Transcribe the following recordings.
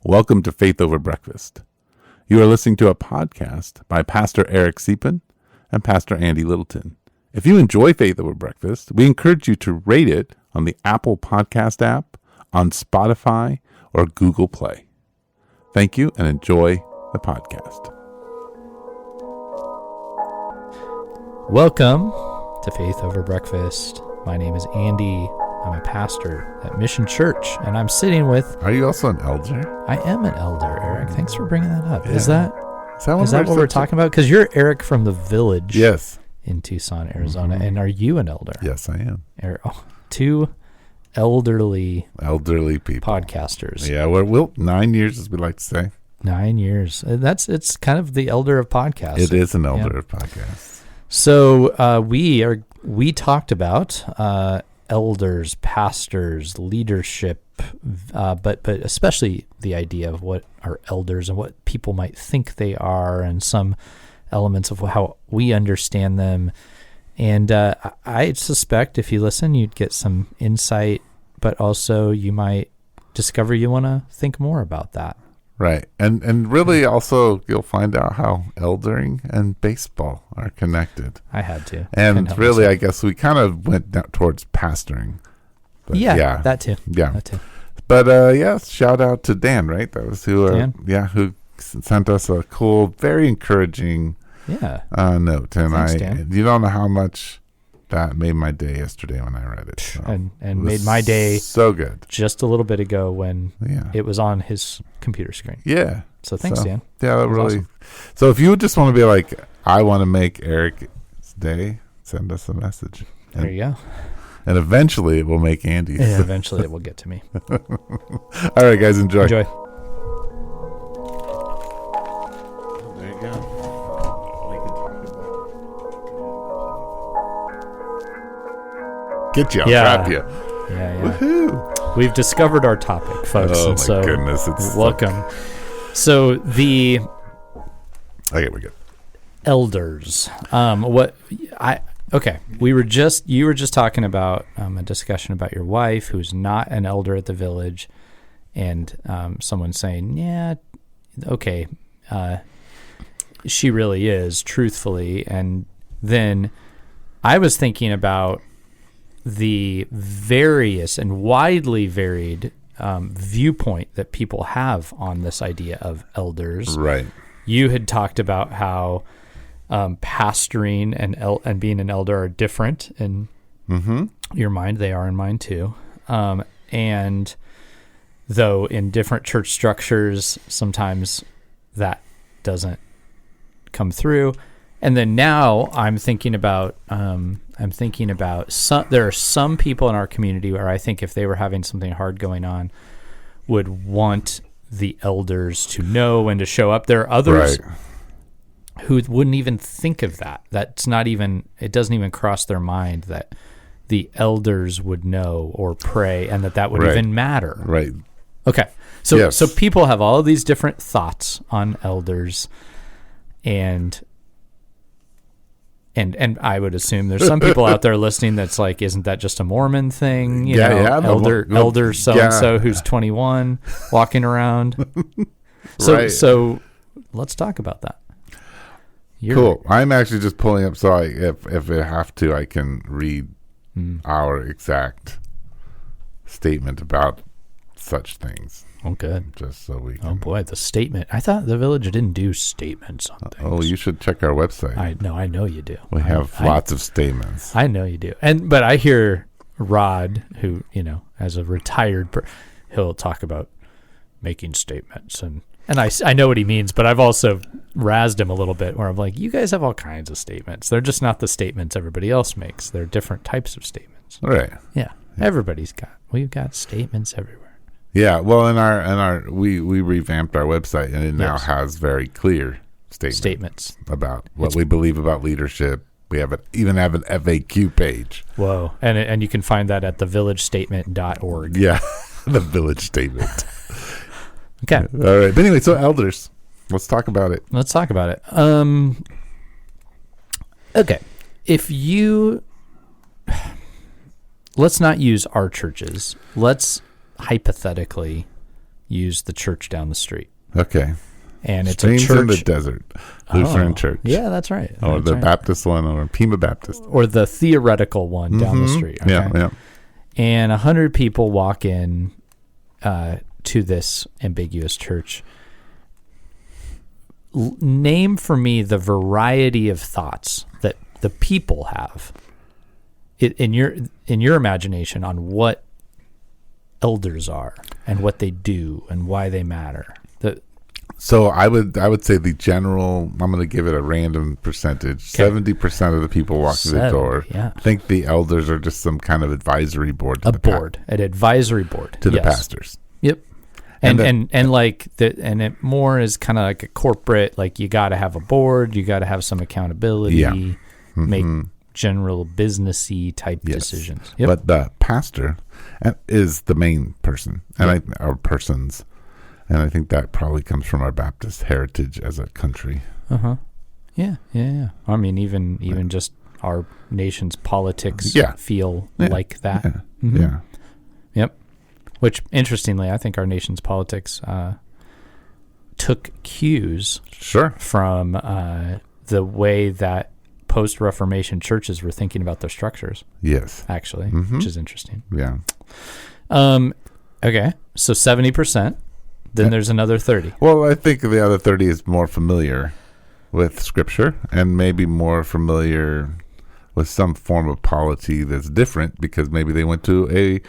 Welcome to Faith Over Breakfast. You are listening to a podcast by Pastor Eric Deepen and Pastor Andy Littleton. If you enjoy Faith Over Breakfast, we encourage you to rate it on the Apple Podcast app, on Spotify, or Google Play. Thank you and enjoy the podcast. Welcome to Faith Over Breakfast. My name is Andy. I'm a pastor at Mission Church, and I'm sitting with... Are you also an elder? I am an elder, Eric. Thanks for bringing that up. Yeah. Is that what we're talking about? Because you're Eric from the Village. Yes. In Tucson, Arizona. And are you an elder? Yes, I am. Two elderly people. Podcasters. Yeah, we'll 9 years, as we like to say. 9 years. It's kind of the elder of podcasts. It is an elder of podcasts. So we talked about elders, pastors, leadership, but especially the idea of what are elders and what people might think they are, and some elements of how we understand them. And I suspect if you listen, you'd get some insight, but also you might discover you want to think more about that. Right. And really also you'll find out how eldering and baseball are connected. I had to. And really, I guess we kind of went down towards pastoring. But yeah, that too. Yeah. That too. But shout out to Dan, right? That was Dan? who sent us a cool, very encouraging note. And thanks, Dan. You don't know how much that made my day yesterday when I read it. So and made my day so good just a little bit ago when it was on his computer screen. Yeah. So thanks, Dan. Yeah, that really. Awesome. So if you just want to be like, I want to make Eric's day, send us a message. There you go. And eventually it will make Andy's. Yeah, eventually it will get to me. All right, guys, enjoy. Enjoy. There you go. Get you, I'll trap you. Yeah. Woohoo. We've discovered our topic, folks. Oh, my goodness. It's welcome. So the... Okay, we're good. Elders. You were just talking about a discussion about your wife who's not an elder at the Village, and someone saying, she really is, truthfully. And then I was thinking about the various and widely varied viewpoint that people have on this idea of elders. Right. You had talked about how pastoring and being an elder are different in your mind. They are in mine too. And though in different church structures, sometimes that doesn't come through. And then now I'm thinking about there are some people in our community where I think if they were having something hard going on, would want the elders to know and to show up. There are others who wouldn't even think of that. It doesn't even cross their mind that the elders would know or pray, and that would even matter. Right. Okay. So people have all of these different thoughts on elders, and I would assume there's some people out there listening that's like, isn't that just a Mormon thing? Elder so-and-so who's 21 walking around. So let's talk about that. Cool. I'm actually just pulling up, so if I have to, I can read our exact statement about such things. Oh, good. Just so we can. Oh, boy, the statement. I thought the Village didn't do statements on things. Oh, you should check our website. I know you do. We have lots of statements. I know you do. But I hear Rod, who, as a retired he'll talk about making statements. And I know what he means, but I've also razzed him a little bit where I'm like, you guys have all kinds of statements. They're just not the statements everybody else makes. They're different types of statements. Right. Yeah. We've got statements everywhere. Yeah, well, we revamped our website, and it now has very clear statements about what we believe about leadership. We even have an FAQ page. Whoa, and you can find that at thevillagestatement.org. Yeah, the Village Statement. Okay. All right, but anyway, so elders, let's talk about it. Okay, let's not use our churches. Let's hypothetically use the church down the street. Okay. And it's Streams a church in the desert, Lutheran church. Yeah, that's right. Or That's the right. Baptist one, or Pima Baptist. Or the theoretical one down the street. Okay? Yeah. And 100 people walk in to this ambiguous church. Name for me the variety of thoughts that the people have in your imagination on what elders are and what they do and why they matter. So I would say the general, I'm going to give it a random percentage. 70% of the people walking through the door think the elders are just some kind of advisory board. An advisory board to the pastors. Yep. And it more is kind of like a corporate, like you got to have a board, you got to have some accountability, make general businessy type decisions. Yep. But the pastor is the main person, and our persons. And I think that probably comes from our Baptist heritage as a country. Yeah. I mean, even just our nation's politics feel like that. Yeah. Yep. Which, interestingly, I think our nation's politics took cues from the way that post-Reformation churches were thinking about their structures. Yes. Actually, which is interesting. Yeah. Okay, so 70%. Then there's another 30. Well, I think the other 30 is more familiar with Scripture and maybe more familiar with some form of polity that's different because maybe they went to a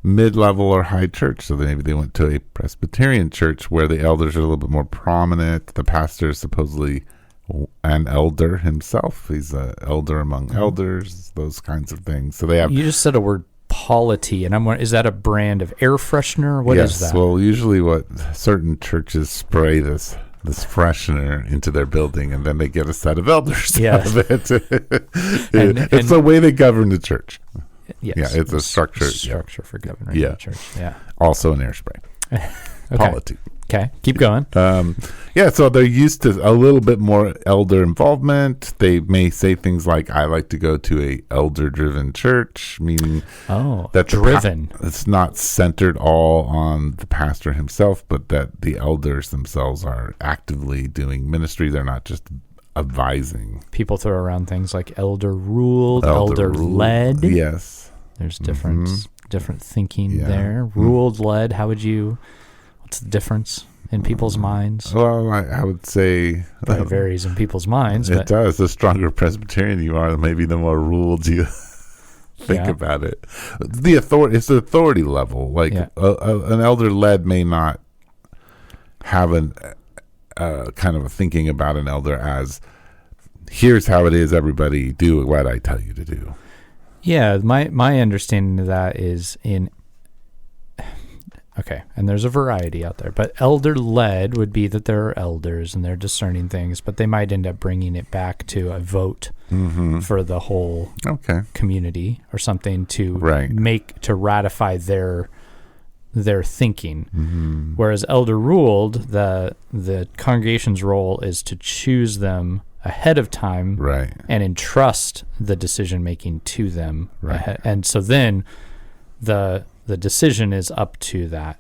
mid-level or high church. So maybe they went to a Presbyterian church where the elders are a little bit more prominent. The pastor is supposedly an elder himself. He's an elder among elders, those kinds of things. So they have. You just said a word, polity, and I'm wondering, is that a brand of air freshener? What is that? Well, usually what certain churches spray this freshener into their building, and then they get a set of elders out of it. It's the way they govern the church. Yes. Yeah, it's a structure for governing the church. Yeah. Also an air spray. Polity. Okay, keep going. So they're used to a little bit more elder involvement. They may say things like, I like to go to a elder-driven church, meaning that driven. It's not centered all on the pastor himself, but that the elders themselves are actively doing ministry. They're not just advising. People throw around things like elder-ruled, elder-led. Yes. There's different thinking there. Ruled, led, what's the difference in people's minds? Well, I would say it varies in people's minds. It does. The stronger Presbyterian you are, maybe the more ruled you think about it. It's the authority level. Like an elder-led may not have kind of a thinking about an elder as, here's how it is, everybody do what I tell you to do. Yeah, my understanding of that is okay, and there's a variety out there, but elder-led would be that there are elders and they're discerning things, but they might end up bringing it back to a vote for the whole community or something to ratify their thinking. Whereas elder-ruled, the congregation's role is to choose them ahead of time and entrust the decision-making to them. And so then the decision is up to that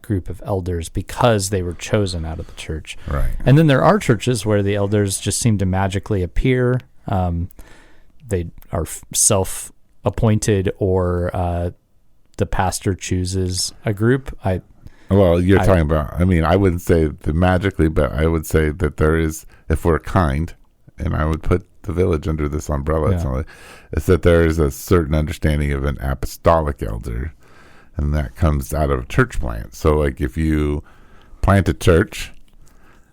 group of elders because they were chosen out of the church. And then there are churches where the elders just seem to magically appear. They are self-appointed, or the pastor chooses a group. You're talking about, I wouldn't say that magically, but I would say that there is, if we're kind, and I would put the village under this umbrella, it's that there is a certain understanding of an apostolic elder, and that comes out of a church plant. So like if you plant a church,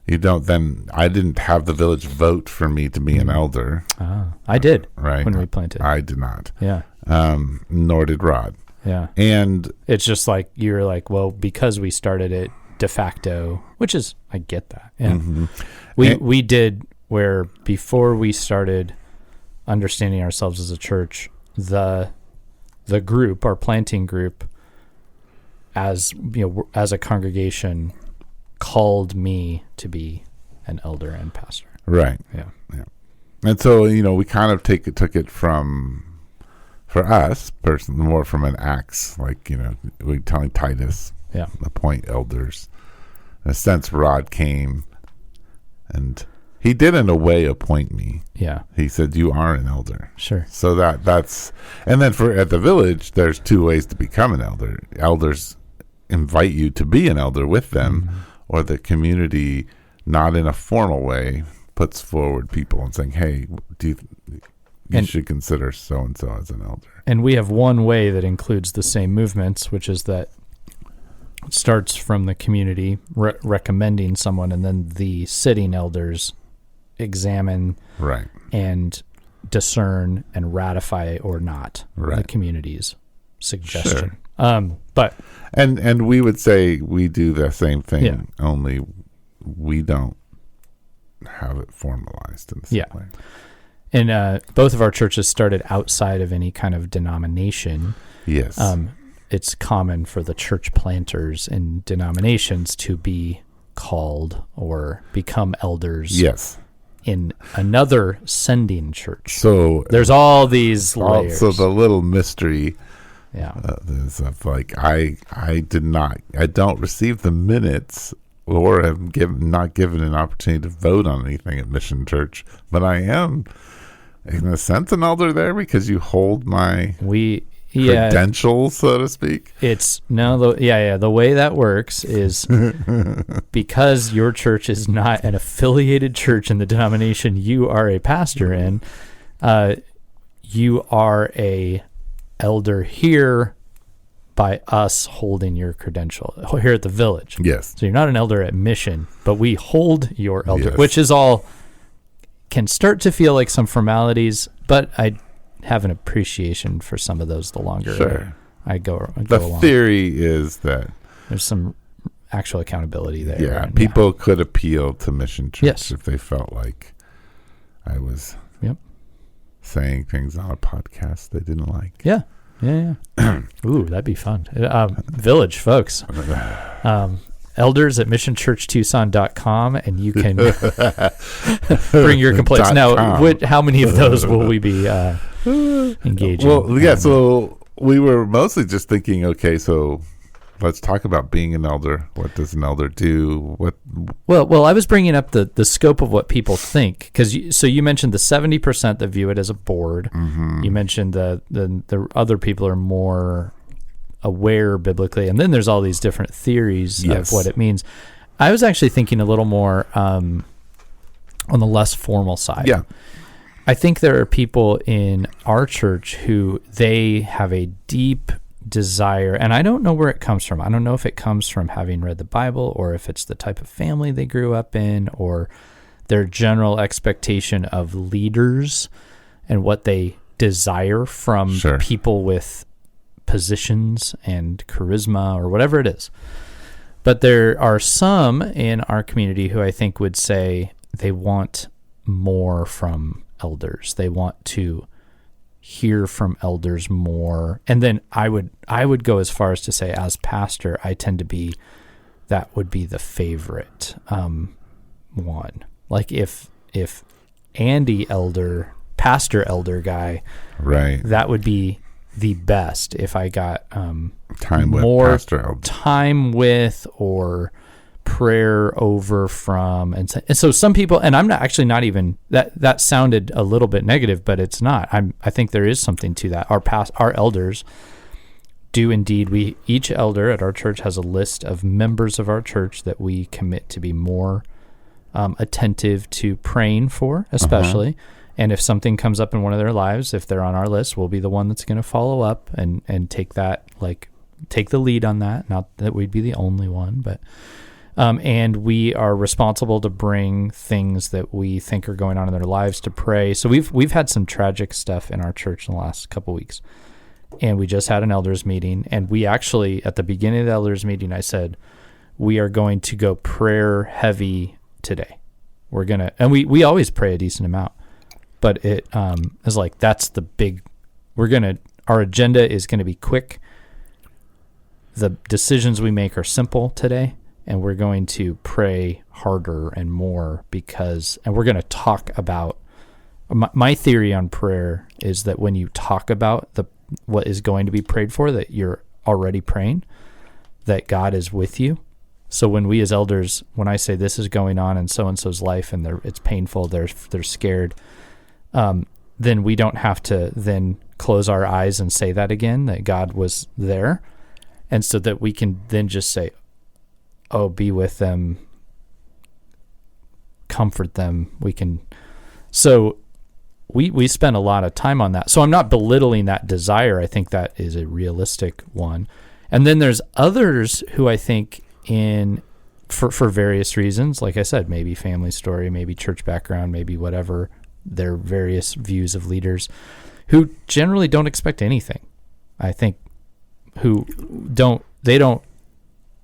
I didn't have the village vote for me to be an elder. I did when we planted. I did not. Nor did Rod. And it's just like, you're like, well, because we started it de facto, which is, I get that. We did, where before we started understanding ourselves as a church, the group, our planting group, as a congregation, called me to be an elder and pastor. And so we kind of took it from, for us personally, more from an Acts, like we telling Titus, appoint elders. In a sense, Rod came and he did in a way appoint me. Yeah. He said, you are an elder. Sure. So that's, and then at the village, there's two ways to become an elder. Elders invite you to be an elder with them, or the community, not in a formal way, puts forward people and saying, hey, you should consider so-and-so as an elder. And we have one way that includes the same movements, which is that it starts from the community recommending someone, and then the sitting elders examine and discern and ratify or not the community's suggestion. But and we would say we do the same thing, only we don't have it formalized in the same way. And both of our churches started outside of any kind of denomination. Yes. It's common for the church planters in denominations to be called or become elders. Yes. In another sending church. So there's all these layers. So the little mystery is of like, I don't receive the minutes or have not given an opportunity to vote on anything at Mission Church, but I am, in a sense, an elder there because you hold my credentials, so to speak. It's the way that works is because your church is not an affiliated church in the denomination you are a pastor in, you are a elder here by us holding your credential here at the village. Yes. So you're not an elder at Mission, but we hold your elder, which is all can start to feel like some formalities, but I have an appreciation for some of those the longer I go along. The theory is that there's some actual accountability there. Yeah, people could appeal to Mission Church if they felt like I was saying things on a podcast they didn't like. Yeah. Ooh, that'd be fun. Village folks. Elders at missionchurchtucson.com, and you can bring your complaints. Now, how many of those will we be engaging? Well, so we were mostly just thinking, okay, so let's talk about being an elder. What does an elder do? Well, I was bringing up the scope of what people think, because you mentioned the 70% that view it as a board. You mentioned the other people are more aware biblically, and then there's all these different theories of what it means. I was actually thinking a little more on the less formal side. Yeah. I think there are people in our church who they have a deep desire, and I don't know where it comes from. I don't know if it comes from having read the Bible, or if it's the type of family they grew up in, or their general expectation of leaders and what they desire from people with positions and charisma or whatever it is. But there are some in our community who I think would say they want more from elders. They want to hear from elders more. And then I would go as far as to say, as pastor, I tend to be, that would be the favorite one. Like if Andy pastor elder guy, that would be the best if I got time with more pastor elder. Time with or prayer over from, and so some people, and I'm not even that sounded a little bit negative, but it's not. I think there is something to that. Our elders do indeed. Each elder at our church has a list of members of our church that we commit to be more attentive to praying for, especially. And if something comes up in one of their lives, if they're on our list, we'll be the one that's going to follow up and take the lead on that. Not that we'd be the only one, but and we are responsible to bring things that we think are going on in their lives to pray. So we've had some tragic stuff in our church in the last couple of weeks, and we just had an elders meeting. And we actually, at the beginning of the elders meeting, I said we are going to go prayer heavy today. We're gonna, and we always pray a decent amount. But it is like, that's the big, our agenda is going to be quick. The decisions we make are simple today, and we're going to pray harder and more and we're going to talk about, my theory on prayer is that when you talk about what is going to be prayed for, that you're already praying. that God is with you. So when we as elders, when I say this is going on in so-and-so's life and it's painful, they're scared, then we don't have to then close our eyes and say that again, that God was there. And so that we can then just say, oh, be with them, comfort them. So we spend a lot of time on that. So I'm not belittling that desire. I think that is a realistic one. And then there's others who I think for various reasons, like I said, maybe family story, maybe church background, maybe whatever, their various views of leaders, who generally don't expect anything. I think they don't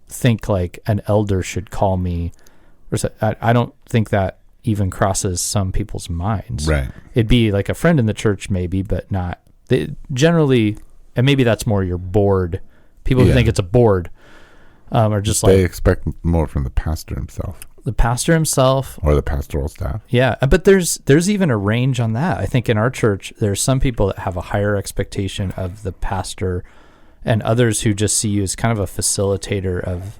think like an elder should call me, I don't think that even crosses some people's minds. Right. It'd be like a friend in the church maybe, but not generally, and maybe that's more your board. People who think it's a board are just they expect more from the pastor himself. The pastor himself. Or the pastoral staff. Yeah, but there's even a range on that. I think in our church, there's some people that have a higher expectation of the pastor and others who just see you as kind of a facilitator of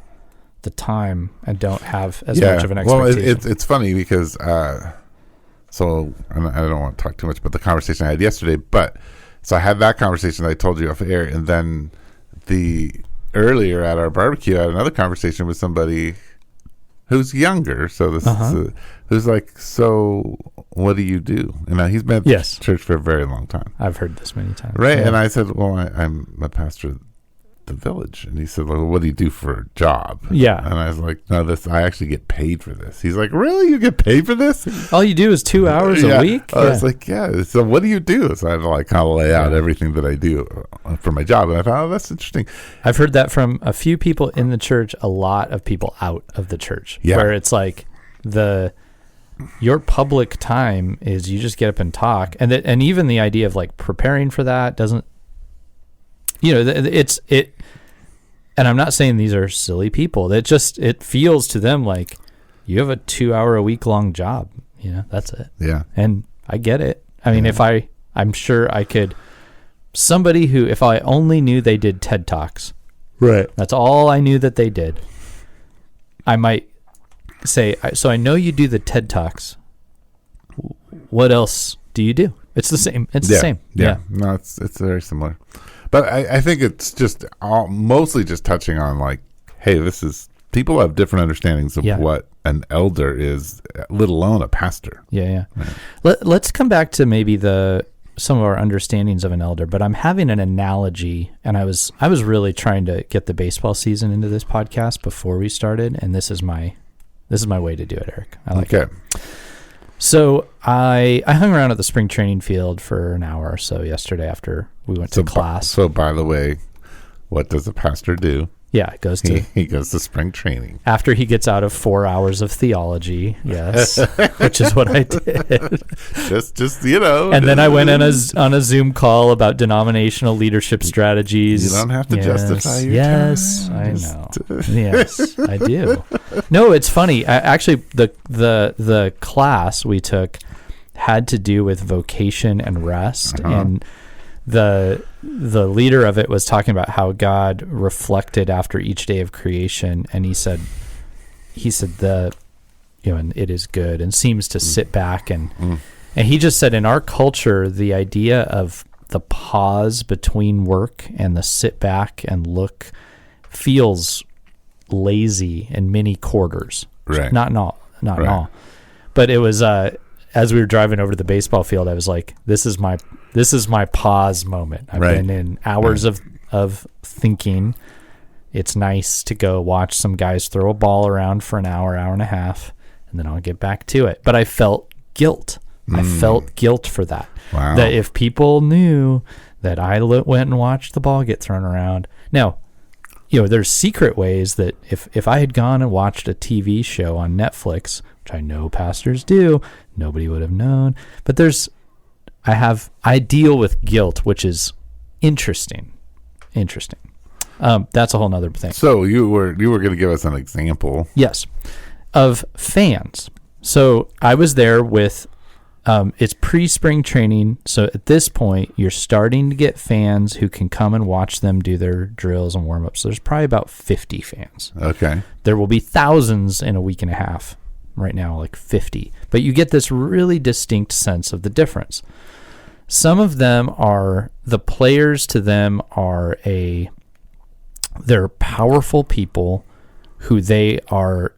the time and don't have as much of an expectation. Well, it's funny because, so I don't want to talk too much about the conversation I had yesterday, so I had that conversation that I told you off air, and then earlier at our barbecue, I had another conversation with somebody who's younger. So this is who's like, so what do you do? And he's been at church for a very long time. I've heard this many times. Right. Yeah. And I said, well, I'm a pastor of the village. And he said, well, what do you do for a job? Yeah. And I was like, no, I actually get paid for this. He's like, really? You get paid for this? All you do is 2 hours a week? I was like, yeah. So what do you do? So I had to like kind of lay out everything that I do for my job. And I thought, oh, that's interesting. I've heard that from a few people in the church, a lot of people out of the church, where it's like your public time is you just get up and talk. And even the idea of like preparing for that doesn't, and I'm not saying these are silly people. It feels to them like you have a 2 hour a week long job. That's it. Yeah. And I get it. I mean, I'm sure I could, somebody who, if I only knew they did TED Talks, right? That's all I knew that they did. I might say, so I know you do the TED Talks. What else do you do? It's the same. It's the same. Yeah. No, it's very similar. But I think it's just mostly just touching on like, hey, people have different understandings of what an elder is, let alone a pastor. Yeah. Right. Let's come back to maybe some of our understandings of an elder, but I'm having an analogy, and I was really trying to get the baseball season into this podcast before we started, and this is my way to do it, Eric. I like it. So I hung around at the spring training field for an hour or so yesterday after we went to class. So by the way, what does a pastor do? Yeah, it goes to he goes to spring training after he gets out of 4 hours of theology. Yes, which is what I did. just And then I went on a Zoom call about denominational leadership strategies. You don't have to justify your time. I know. Yes, I do. No, it's funny. Actually, the class we took had to do with vocation and rest, and the leader of it was talking about how God reflected after each day of creation, and he said and it is good, and seems to sit back and he just said in our culture the idea of the pause between work and the sit back and look feels lazy in many quarters. Right. Not in all. But it was as we were driving over to the baseball field, I was like, this is my pause moment. I've been in hours of thinking. It's nice to go watch some guys throw a ball around for an hour and a half, and then I'll get back to it. But I felt guilt. I felt guilt for that. Wow. That if people knew that I went and watched the ball get thrown around. Now, there's secret ways that if I had gone and watched a TV show on Netflix, which I know pastors do, nobody would have known. But I deal with guilt, which is interesting. That's a whole nother thing. So you were going to give us an example. Yes. Of fans. So I was there with It's pre-spring training, so at this point, you're starting to get fans who can come and watch them do their drills and warm-ups. So there's probably about 50 fans. Okay. There will be thousands in a week and a half. Right now, like 50. But you get this really distinct sense of the difference. Some of them are, the players to them are they're powerful people who their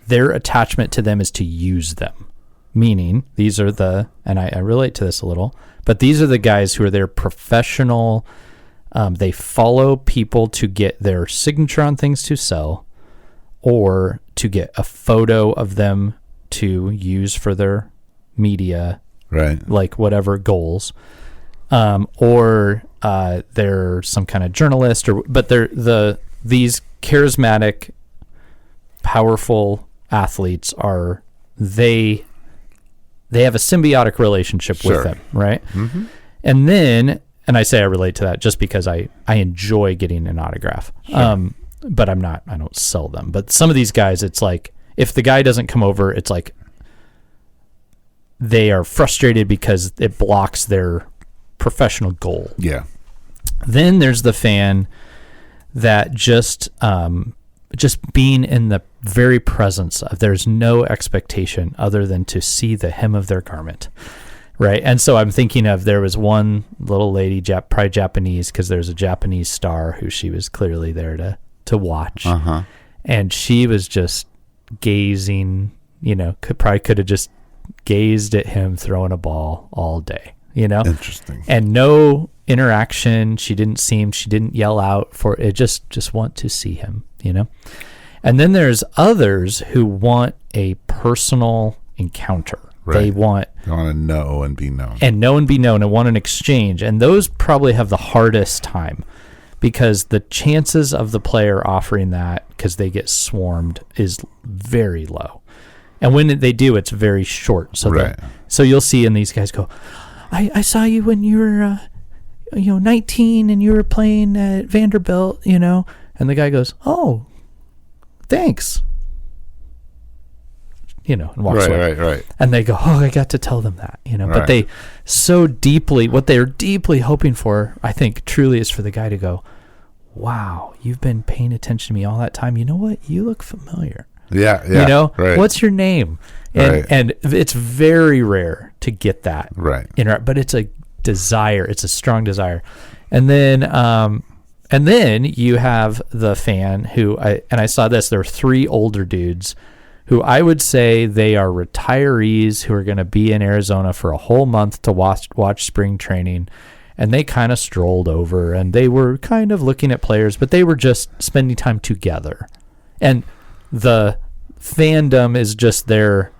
attachment to them is to use them. Meaning, these are and I relate to this a little, but these are the guys who are their professional, they follow people to get their signature on things to sell, or to get a photo of them to use for their media, right? Like whatever goals, or they're some kind of journalist, but they're these charismatic, powerful athletes are they have a symbiotic relationship with them, right? Mm-hmm. And then, and I say I relate to that just because I enjoy getting an autograph. Sure. But I don't sell them. But some of these guys, it's like, if the guy doesn't come over, it's like they are frustrated because it blocks their professional goal. Yeah. Then there's the fan that just being in the very presence of, there's no expectation other than to see the hem of their garment. Right. And so I'm thinking of, there was one little lady, probably Japanese, because there's a Japanese star who she was clearly there to watch. Uh-huh. And she was just gazing, could have just gazed at him throwing a ball all day, Interesting. And no interaction. She didn't yell out for it. Just want to see him, And then there's others who want a personal encounter. Right. They want to know and be known. And want an exchange. And those probably have the hardest time, because the chances of the player offering that, because they get swarmed, is very low. And when they do, it's very short. So so you'll see, and these guys go, I saw you when you were 19 and you were playing at Vanderbilt, and the guy goes, oh, thanks. And walks away. Right. And they go, oh, I got to tell them that, But they what they're deeply hoping for, I think, truly is for the guy to go, wow, you've been paying attention to me all that time. You know what? You look familiar. Yeah. Right. What's your name? And it's very rare to get that. Right. But it's a desire. It's a strong desire. And then you have the fan who, I saw this, there are 3 older dudes who I would say they are retirees who are going to be in Arizona for a whole month to watch spring training. And they kind of strolled over, and they were kind of looking at players, but they were just spending time together. And the fandom is just their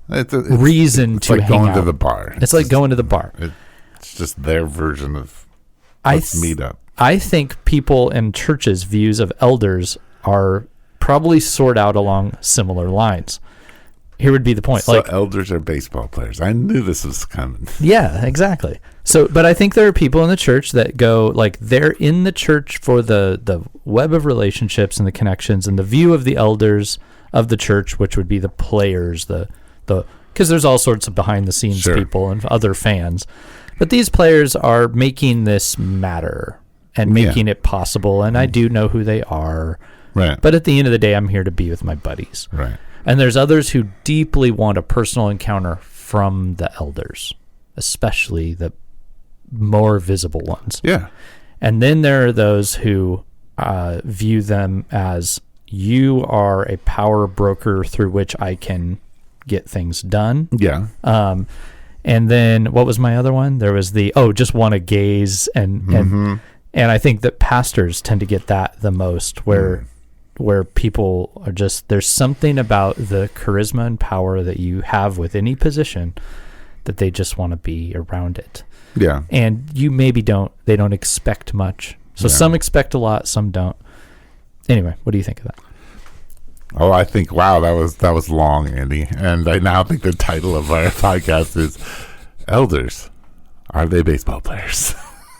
reason to hang out. It's like going to the bar. It's like going to the bar. It's just their version of let's meet up. I think people in churches' views of elders are probably sort out along similar lines. Here would be the point. So elders are baseball players. I knew this was coming. Yeah, exactly. So, but I think there are people in the church that go, they're in the church for the web of relationships and the connections and the view of the elders of the church, which would be the players, because there's all sorts of behind the scenes people and other fans. But these players are making this matter and making it possible. And I do know who they are. Right. But at the end of the day, I'm here to be with my buddies. Right. And there's others who deeply want a personal encounter from the elders, especially the more visible ones. Yeah. And then there are those who view them as, you are a power broker through which I can get things done. Yeah. And then what was my other one? There was just want to gaze and I think that pastors tend to get that the most, where people are just, there's something about the charisma and power that you have with any position that they just want to be around it. Yeah. And you maybe they don't expect much. So some expect a lot, some don't. Anyway, what do you think of that? Oh, I think, wow, that was long, Andy. And I now think the title of our podcast is Elders, Are They Baseball Players?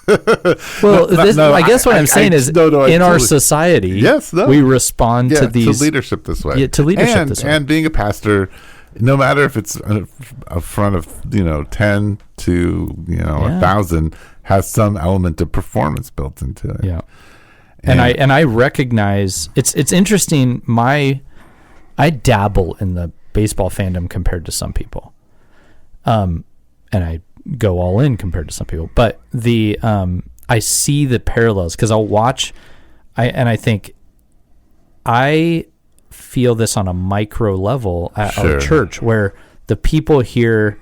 Well, I guess what I'm saying is, in our society, we respond to these... to leadership this way. Yeah, to leadership this way. And being a pastor, no matter if it's a front of 10 to 1,000, has some element of performance built into it. Yeah. And I recognize it's interesting. I dabble in the baseball fandom compared to some people, and I go all in compared to some people. But I see the parallels because I'll watch, I think I feel this on a micro level at our church where the people here,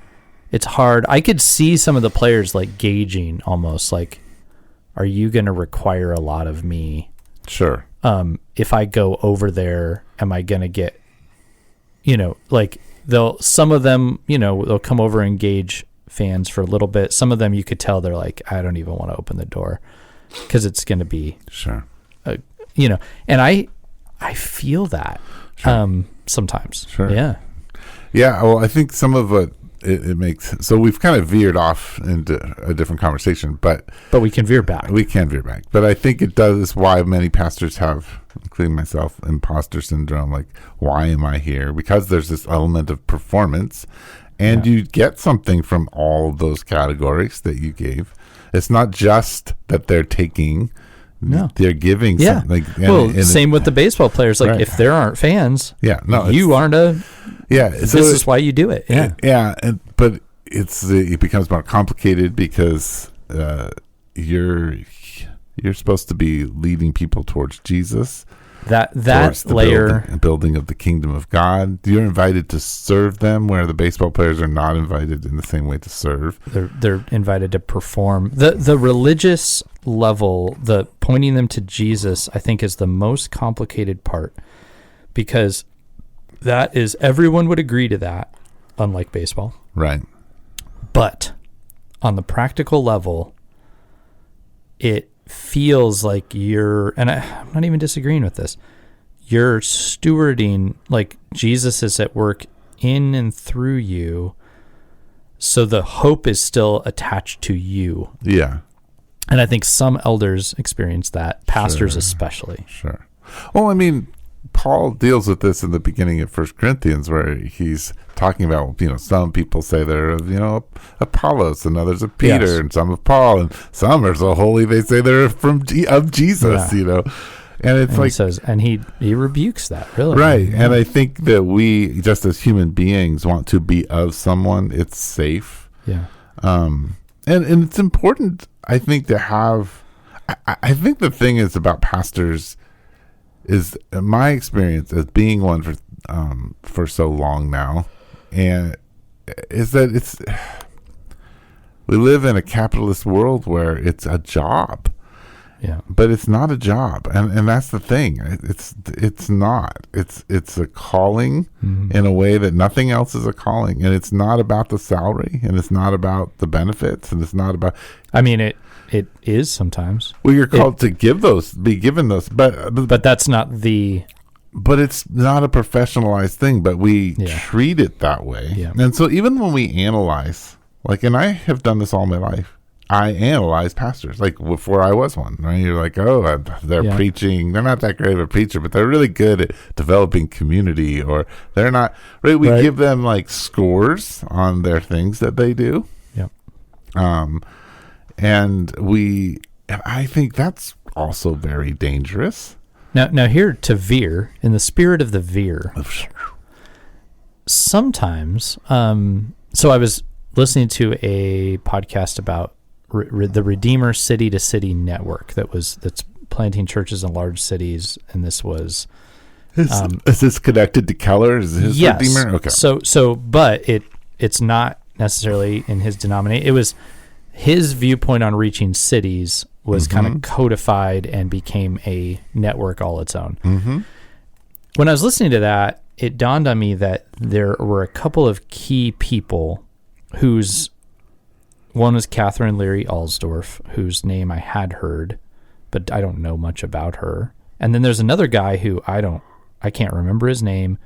it's hard. I could see some of the players like gauging almost like, are you going to require a lot of me? Sure. If I go over there, am I going to get, like some of them, they'll come over and engage fans for a little bit. Some of them you could tell they're like, I don't even want to open the door because it's going to be, sure. And I feel that sometimes. Sure. Yeah. Yeah. Well, I think some of it makes, so we've kind of veered off into a different conversation, but we can veer back. But I think it does why many pastors have, including myself, imposter syndrome. Like, why am I here? Because there's this element of performance, and you get something from all of those categories that you gave. It's not just that they're taking, they're giving. Yeah. Same with the baseball players. Like, if there aren't fans, you aren't this is why you do it. Yeah. But it becomes more complicated because you're supposed to be leading people towards Jesus. That layer building of the kingdom of God. You're invited to serve them, where the baseball players are not invited in the same way to serve. They're invited to perform. The religious level, the pointing them to Jesus, I think is the most complicated part, because that is, everyone would agree to that, unlike baseball. Right. But on the practical level, it feels like and I'm not even disagreeing with this, you're stewarding, like Jesus is at work in and through you, so the hope is still attached to you. Yeah. And I think some elders experience that, pastors especially. Sure. Well, I mean, Paul deals with this in the beginning of 1 Corinthians, where he's talking about, some people say they're of, Apollos, and others of Peter, and some of Paul, and some are so holy they say they're of Jesus, And it's he says, and he rebukes that, really. Right. Yeah. And I think that we, just as human beings, want to be of someone. It's safe. Yeah. And it's important, I think, to have, I think the thing is about pastors is, my experience as being one for so long now, and is that we live in a capitalist world where it's a job. Yeah. But it's not a job, and that's the thing. It's not. It's a calling in a way that nothing else is a calling, and it's not about the salary, and it's not about the benefits, and it's not about. I mean, it is sometimes. Well, you're called to be given those, but that's not the. But it's not a professionalized thing. But we treat it that way, and so even when we analyze, and I have done this all my life. I analyze pastors, like before I was one, right? You're like, oh, they're preaching. They're not that great of a preacher, but they're really good at developing community, or they're not, right? We give them like scores on their things that they do. Yeah. And I think that's also very dangerous. Now here to veer, in the spirit of the veer, sometimes, so I was listening to a podcast about the Redeemer City to City Network that's planting churches in large cities, and this was is this connected to Keller? Is his Redeemer? Okay. So but it's not necessarily in his denomination. It was his viewpoint on reaching cities was kind of codified and became a network all its own. Mm-hmm. When I was listening to that, it dawned on me that there were a couple of key people whose one was Catherine Leary Alsdorf, whose name I had heard, but I don't know much about her. And then there's another guy who I can't remember his name,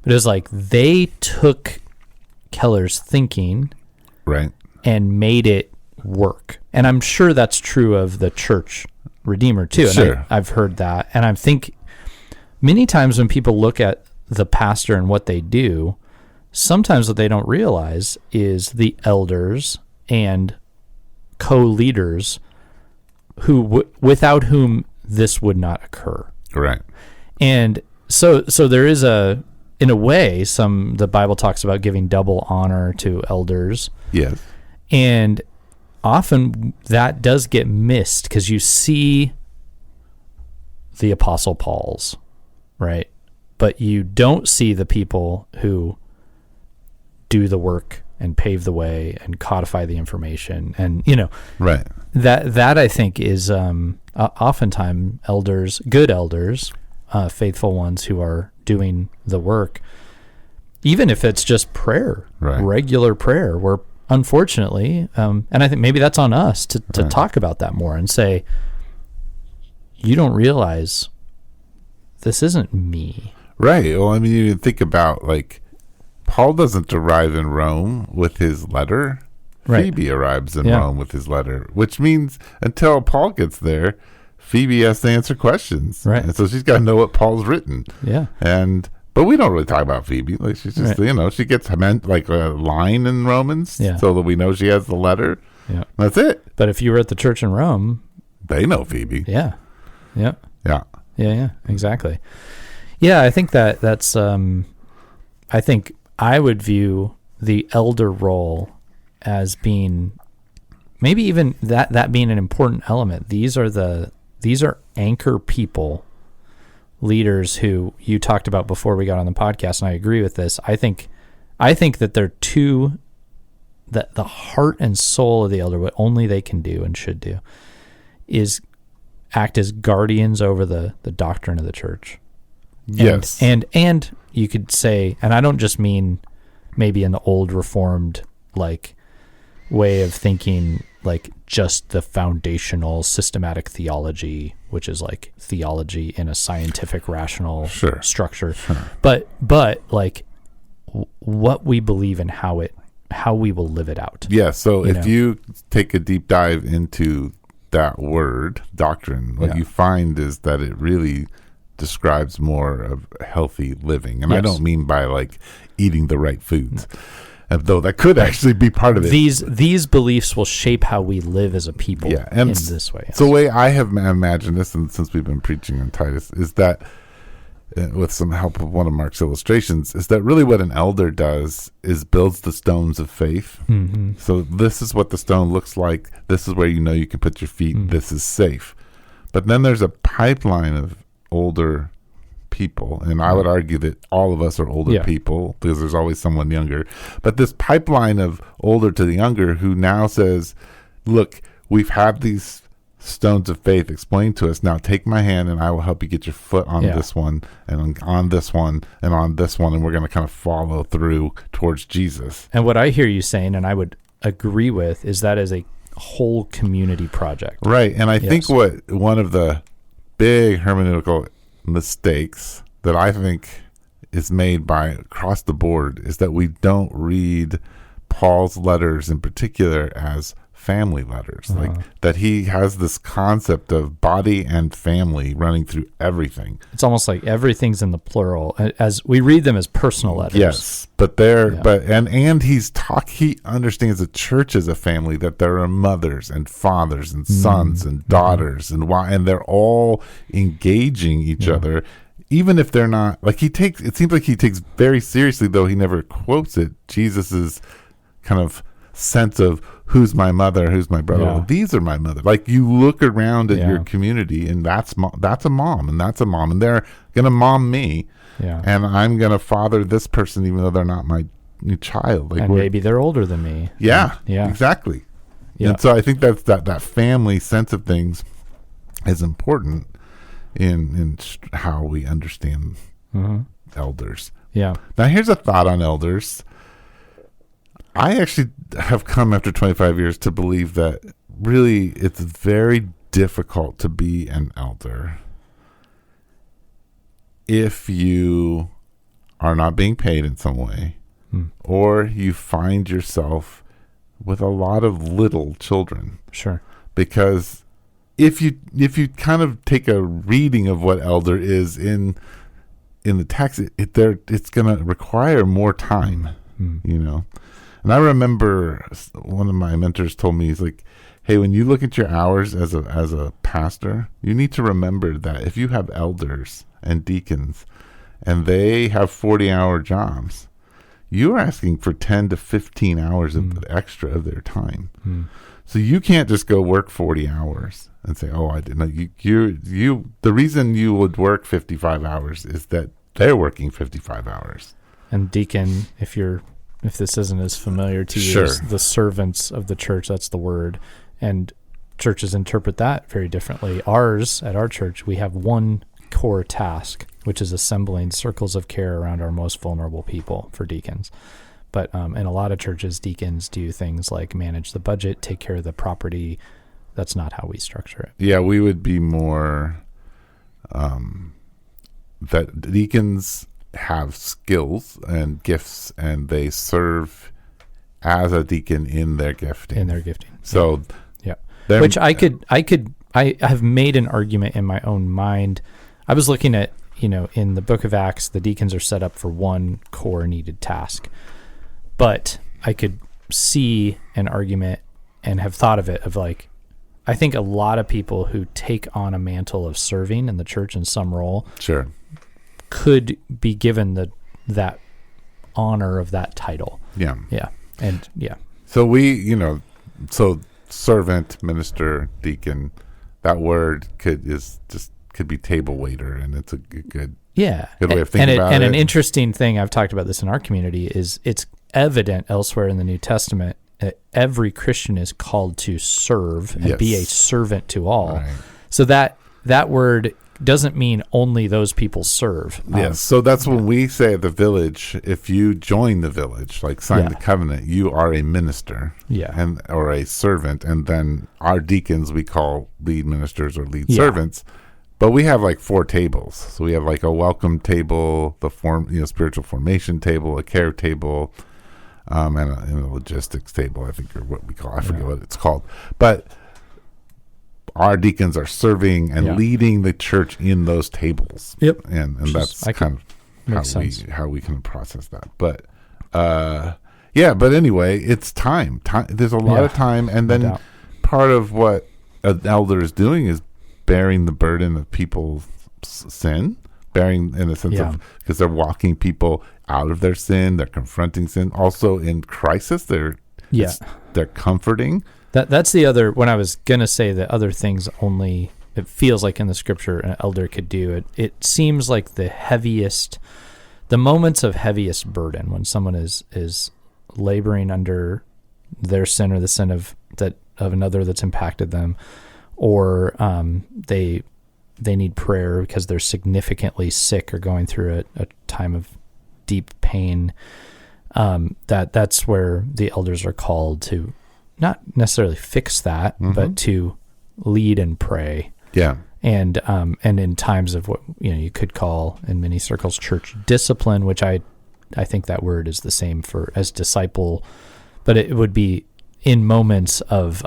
but it was like they took Keller's thinking and made it work. And I'm sure that's true of the church Redeemer too. Sure. And I've heard that. And I think many times when people look at the pastor and what they do, sometimes what they don't realize is the elders and co-leaders without whom this would not occur. Right. And so there is in a way, the Bible talks about giving double honor to elders. Yes. And often that does get missed because you see the Apostle Paul's, right? But you don't see the people who do the work and pave the way and codify the information. And, right. That I think is oftentimes elders, good elders, faithful ones who are doing the work, even if it's just prayer, right. regular prayer, where unfortunately, and I think maybe that's on us to talk about that more and say, you don't realize this isn't me. Right. Well, I mean, you think about, like, Paul doesn't arrive in Rome with his letter. Right. Phoebe arrives in Rome with his letter, which means until Paul gets there, Phoebe has to answer questions. Right. And so she's got to know what Paul's written. Yeah. But we don't really talk about Phoebe. Like, she's just, she gets like a line in Romans so that we know she has the letter. Yeah. That's it. But if you were at the church in Rome, they know Phoebe. Yeah. Yeah. Yeah. Yeah. Exactly. Yeah. I think that's, I think I would view the elder role as being maybe even that being an important element. These are anchor people, leaders who you talked about before we got on the podcast, and I agree with this. I think that they're that the heart and soul of the elder, what only they can do and should do, is act as guardians over the doctrine of the church. Yes. And you could say, and I don't just mean maybe in the old Reformed like way of thinking, like just the foundational systematic theology, which is like theology in a scientific rational structure. Sure. But like what we believe and how we will live it out. Yeah. So if you take a deep dive into that word doctrine, what you find is that it really describes more of healthy living. And I don't mean by like eating the right foods. Though that could actually be part of it. These beliefs will shape how we live as a people in this way. So the way I have imagined this, and since we've been preaching on Titus, is that with some help of one of Mark's illustrations, is that really what an elder does is builds the stones of faith. Mm-hmm. So this is what the stone looks like. This is where you know you can put your feet. Mm-hmm. This is safe. But then there's a pipeline of older people, and I would argue that all of us are older people because there's always someone younger, but this pipeline of older to the younger who now says, look, we've had these stones of faith explained to us, now take my hand and I will help you get your foot on this one and on this one and on this one, and we're going to kind of follow through towards Jesus. And what I hear you saying, and I would agree with, is that is a whole community project, right? And I think what one of the big hermeneutical mistakes that I think is made by across the board is that we don't read Paul's letters in particular as family letters. Like that he has this concept of body and family running through everything. It's almost like everything's in the plural as we read them as personal letters. Yes, but he understands the church as a family, that there are mothers and fathers and sons and daughters and they're all engaging each other, even if they're not. Like it seems like he takes very seriously, though he never quotes it, Jesus's kind of sense of who's my mother, who's my brother. Well, these are my mother. Like you look around at your community, and that's a mom, and that's a mom, and they're gonna mom me, and I'm gonna father this person even though they're not my child. Like, and maybe they're older than me. Yeah, exactly. Yeah. And so I think that's that family sense of things is important in how we understand elders. Yeah. Now here's a thought on elders. I actually have come after 25 years to believe that really it's very difficult to be an elder if you are not being paid in some way, or you find yourself with a lot of little children. Sure. Because if you kind of take a reading of what elder is in the text, it's going to require more time. you know. And I remember one of my mentors told me, he's like, hey, when you look at your hours as a pastor, you need to remember that if you have elders and deacons and they have 40-hour jobs, you're asking for 10 to 15 hours of extra of their time. So you can't just go work 40 hours and say, oh, I didn't know. You the reason you would work 55 hours is that they're working 55 hours. And deacon, if this isn't as familiar to you as the servants of the church, that's the word. And churches interpret that very differently. At our church, we have one core task, which is assembling circles of care around our most vulnerable people for deacons. But in a lot of churches, deacons do things like manage the budget, take care of the property. That's not how we structure it. Yeah, we would be more that deacons have skills and gifts, and they serve as a deacon in their gifting. So, which I have made an argument in my own mind. I was looking at, in the book of Acts, the deacons are set up for one core needed task. But I could see an argument and have thought of it of like, I think a lot of people who take on a mantle of serving in the church in some role could be given that honor of that title. Yeah. And So so servant, minister, deacon, that word could be table waiter, and it's a good way of thinking about it. And an interesting thing, I've talked about this in our community, is it's evident elsewhere in the New Testament that every Christian is called to serve and be a servant to all. Right. So that word doesn't mean only those people serve. Yes. So that's when we say at the village, if you join the village, like sign the covenant, you are a minister or a servant. And then our deacons we call lead ministers or lead servants. But we have like 4 tables. So we have like a welcome table, the spiritual formation table, a care table, and a logistics table, I think, or what we call. I forget what it's called. But our deacons are serving and leading the church in those tables. Yep. And that's kind of how we can process that. But but anyway, it's time. There's a lot of time, and then part of what an elder is doing is bearing the burden of people's sin, bearing in a sense of, because they're walking people out of their sin, they're confronting sin. Also in crisis, they're comforting. That's the other, when I was going to say that other things only, it feels like in the scripture an elder could do. It seems like the moments of heaviest burden, when someone is laboring under their sin or the sin of another that's impacted them, or they need prayer because they're significantly sick or going through a time of deep pain, that's where the elders are called to not necessarily fix that, but to lead and pray. Yeah. And in times of what you could call in many circles church discipline, which I think that word is the same as disciple, but it would be in moments of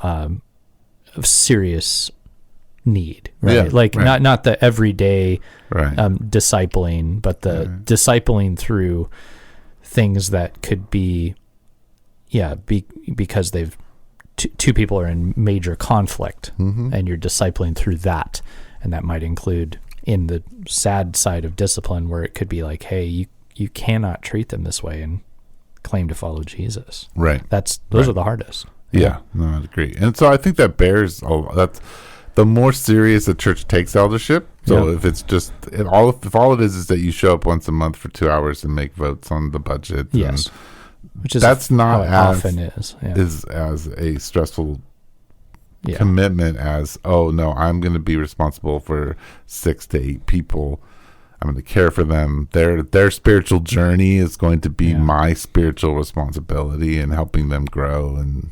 serious need, right? Not the everyday discipling, but the discipling through things that could be because they've two people are in major conflict, and you're discipling through that. And that might include in the sad side of discipline where it could be like, hey, you cannot treat them this way and claim to follow Jesus. Right. Those are the hardest. Yeah, no, I agree. And so I think that bears that's the more serious the church takes eldership. So if it's just if all it is that you show up once a month for 2 hours and make votes on the budget. Yes. Which is that's not as often is as a stressful commitment as, oh no, I'm going to be responsible for 6 to 8 people. I'm going to care for them. Their spiritual journey is going to be my spiritual responsibility and helping them grow and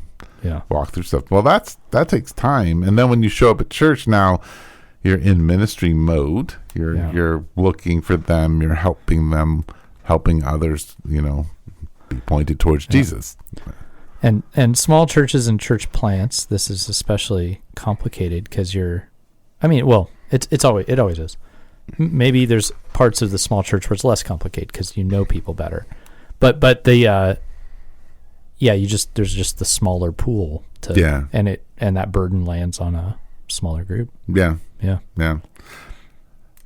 walk through stuff. Well, that takes time. And then when you show up at church, now you're in ministry mode. You're looking for them. You're helping them, helping others. Be pointed towards Jesus. And small churches and church plants, this is especially complicated because it always is. Maybe there's parts of the small church where it's less complicated because people better. But the there's just the smaller pool and that burden lands on a smaller group. Yeah.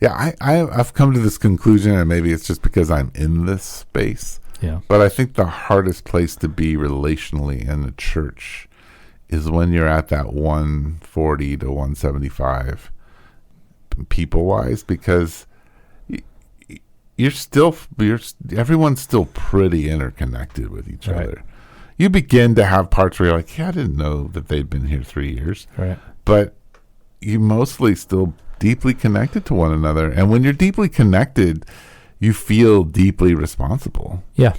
I've come to this conclusion, and maybe it's just because I'm in this space. Yeah. But I think the hardest place to be relationally in the church is when you're at that 140 to 175 people wise, because everyone's still pretty interconnected with each other. You begin to have parts where you're like, I didn't know that they'd been here 3 years. Right. But you mostly still deeply connected to one another. And when you're deeply connected, you feel deeply responsible. Yeah.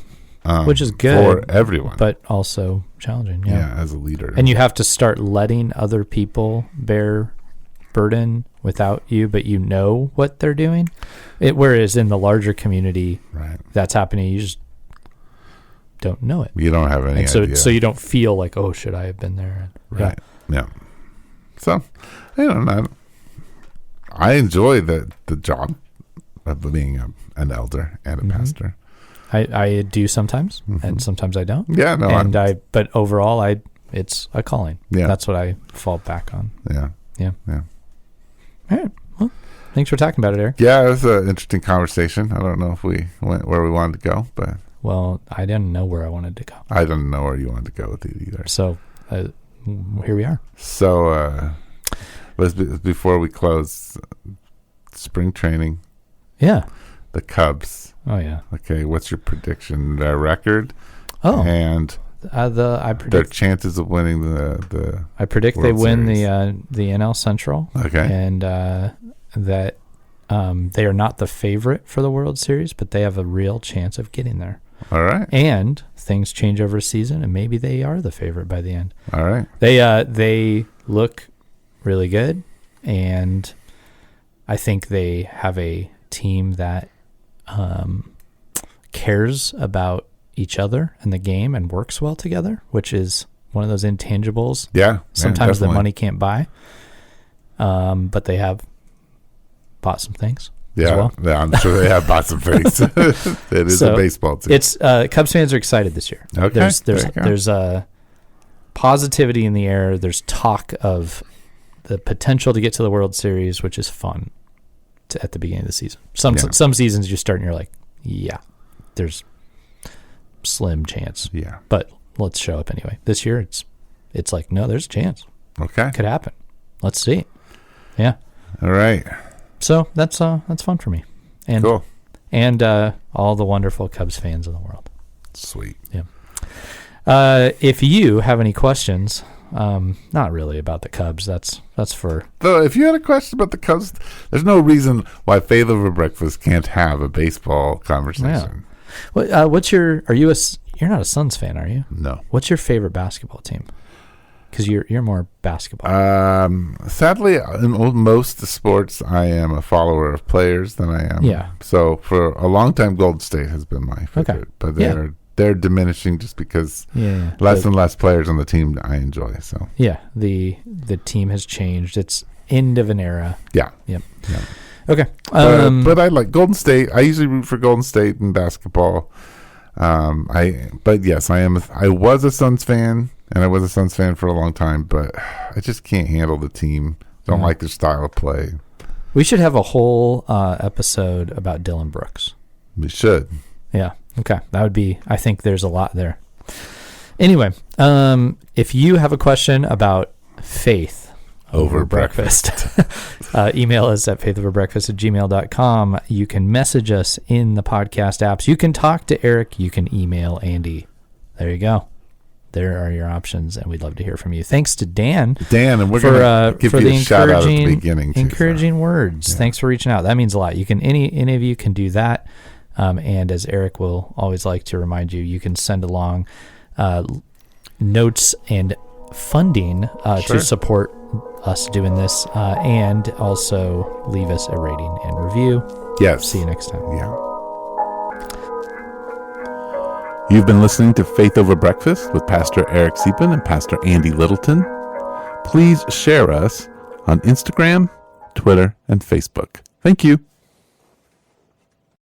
Which is good for everyone, but also challenging. Yeah. As a leader. And you have to start letting other people bear burden without you, but you know what they're doing. Whereas in the larger community, that's happening. You just don't know it. You don't have any idea. So you don't feel like, oh, should I have been there? Right. Yeah. So, I don't know. I enjoy the job of being an elder and a pastor. I do sometimes, and sometimes I don't. Yeah, no. But overall, it's a calling. Yeah. That's what I fall back on. Yeah. All right. Well, thanks for talking about it, Eric. Yeah, it was an interesting conversation. I don't know if we went where we wanted to go, but... Well, I didn't know where I wanted to go. I didn't know where you wanted to go with it either. So, here we are. So, before we close, spring training. Yeah. The Cubs. Oh, yeah. Okay, what's your prediction? Their record? Oh. And I predict their chances of winning the I predict World they win Series. the NL Central. Okay. And that they are not the favorite for the World Series, but they have a real chance of getting there. All right. And things change over a season, and maybe they are the favorite by the end. All right. They look really good, and I think they have a team that cares about each other and the game and works well together, which is one of those intangibles. Yeah. Sometimes the money can't buy, but they have bought some things. Yeah, I'm sure they have bought some things. It is a baseball team. It's Cubs fans are excited this year. Okay, there's a positivity in the air. There's talk of the potential to get to the World Series, which is fun at the beginning of the season. Some seasons you start and you're like, yeah, there's slim chance. Yeah, but let's show up anyway. This year it's like, no, there's a chance. Okay, could happen. Let's see. Yeah. All right. So that's fun for me, and cool, and all the wonderful Cubs fans in the world. Sweet. Yeah. If you have any questions, not really about the Cubs. That's for. So if you had a question about the Cubs, there's no reason why Faith Over Breakfast can't have a baseball conversation. Yeah. You're not a Suns fan, are you? No. What's your favorite basketball team? Because you're more basketball. Sadly, in most sports, I am a follower of players than I am. Yeah. So for a long time, Golden State has been my favorite, but they're diminishing just because less and less players on the team I enjoy. So the team has changed. It's end of an era. Yeah. Yep. Yeah. Okay. But I like Golden State. I usually root for Golden State in basketball. But yes, I was a Suns fan. And I was a Suns fan for a long time, but I just can't handle the team. Don't like their style of play. We should have a whole episode about Dylan Brooks. We should. Yeah. Okay. That would be, I think there's a lot there. Anyway, if you have a question about faith over breakfast, email us at faithoverbreakfast@gmail.com. You can message us in the podcast apps. You can talk to Eric. You can email Andy. There you go. There are your options, and we'd love to hear from you. Thanks to Dan, and we're going to give you a shout out at the beginning. Encouraging words. Yeah. Thanks for reaching out. That means a lot. You can any of you can do that. And as Eric will always like to remind you, you can send along notes and funding to support us doing this, and also leave us a rating and review. Yes. See you next time. Yeah. You've been listening to Faith Over Breakfast with Pastor Eric Siepen and Pastor Andy Littleton. Please share us on Instagram, Twitter, and Facebook. Thank you.